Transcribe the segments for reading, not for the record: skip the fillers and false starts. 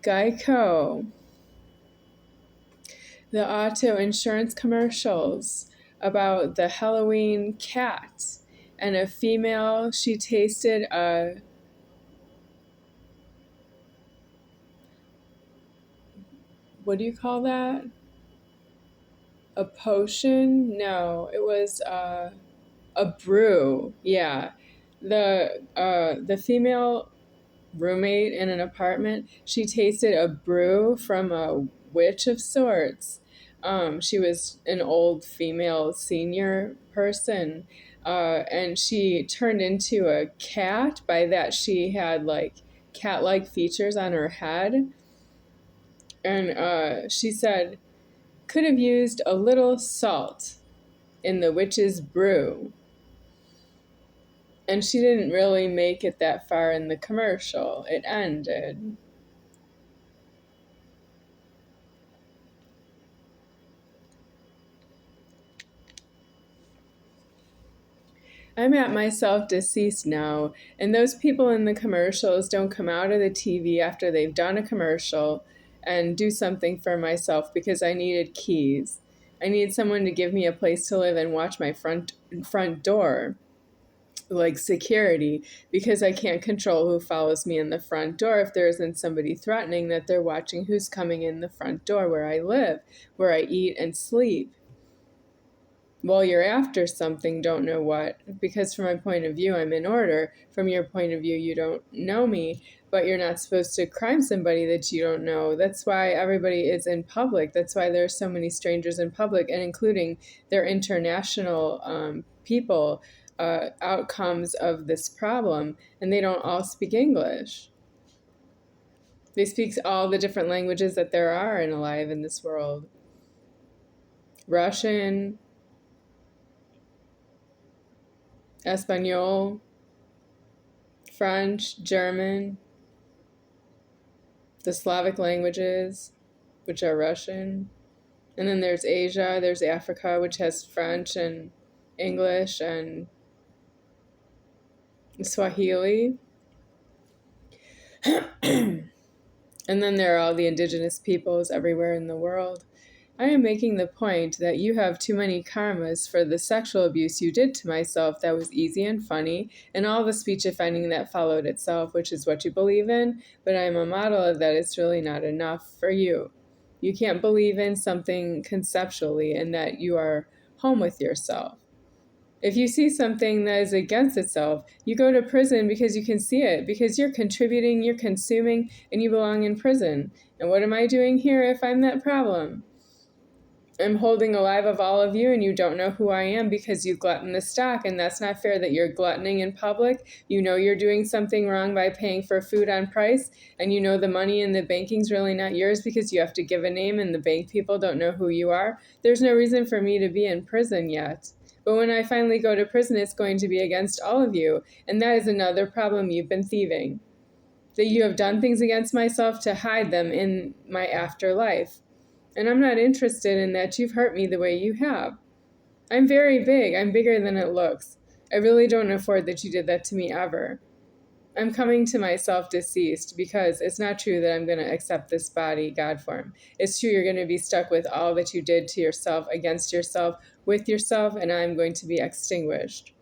Geico, the auto insurance commercials about the Halloween cat and a female, she tasted what do you call that? A potion? No, it was a brew. Yeah. The female roommate in an apartment, she tasted a brew from a witch of sorts. She was an old female senior person, and she turned into a cat. By that, she had like cat-like features on her head, and she said could have used a little salt in the witch's brew. And she didn't really make it that far in the commercial. It ended. I'm at myself deceased now, and those people in the commercials don't come out of the TV after they've done a commercial and do something for myself because I needed keys. I needed someone to give me a place to live and watch my front door, like security, because I can't control who follows me in the front door if there isn't somebody threatening that they're watching who's coming in the front door where I live, where I eat and sleep. Well, you're after something, don't know what, because from my point of view, I'm in order. From your point of view, you don't know me, but you're not supposed to crime somebody that you don't know. That's why everybody is in public. That's why there are so many strangers in public, and including their international people, outcomes of this problem, and they don't all speak English. They speak all the different languages that there are and alive in this world. Russian, Espanol, French, German, the Slavic languages, which are Russian. And then there's Asia, there's Africa, which has French and English and Swahili. And then there are all the indigenous peoples everywhere in the world. I am making the point that you have too many karmas for the sexual abuse you did to myself that was easy and funny, and all the speech offending that followed itself, which is what you believe in, but I am a model of that it's really not enough for you. You can't believe in something conceptually and that you are home with yourself. If you see something that is against itself, you go to prison because you can see it, because you're contributing, you're consuming, and you belong in prison. And what am I doing here if I'm that problem? I'm holding alive of all of you, and you don't know who I am because you glutton the stock, and that's not fair that you're gluttoning in public. You know you're doing something wrong by paying for food on price, and you know the money in the banking's really not yours because you have to give a name and the bank people don't know who you are. There's no reason for me to be in prison yet. But when I finally go to prison, it's going to be against all of you, and that is another problem you've been thieving. That you have done things against myself to hide them in my afterlife. And I'm not interested in that you've hurt me the way you have. I'm very big. I'm bigger than it looks. I really don't afford that you did that to me ever. I'm coming to myself deceased because it's not true that I'm going to accept this body, God form. It's true you're going to be stuck with all that you did to yourself, against yourself, with yourself, and I'm going to be extinguished.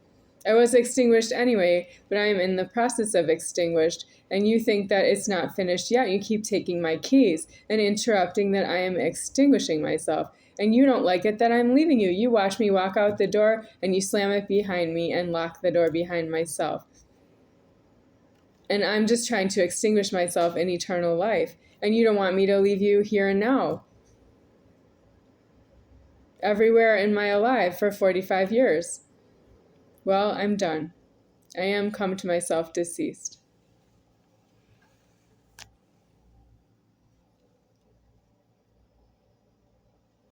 I was extinguished anyway, but I am in the process of extinguished, and you think that it's not finished yet. You keep taking my keys and interrupting that I am extinguishing myself, and you don't like it that I'm leaving you. You watch me walk out the door, and you slam it behind me and lock the door behind myself. And I'm just trying to extinguish myself in eternal life, and you don't want me to leave you here and now. Everywhere in my alive for 45 years. Well, I'm done. I am come to myself deceased.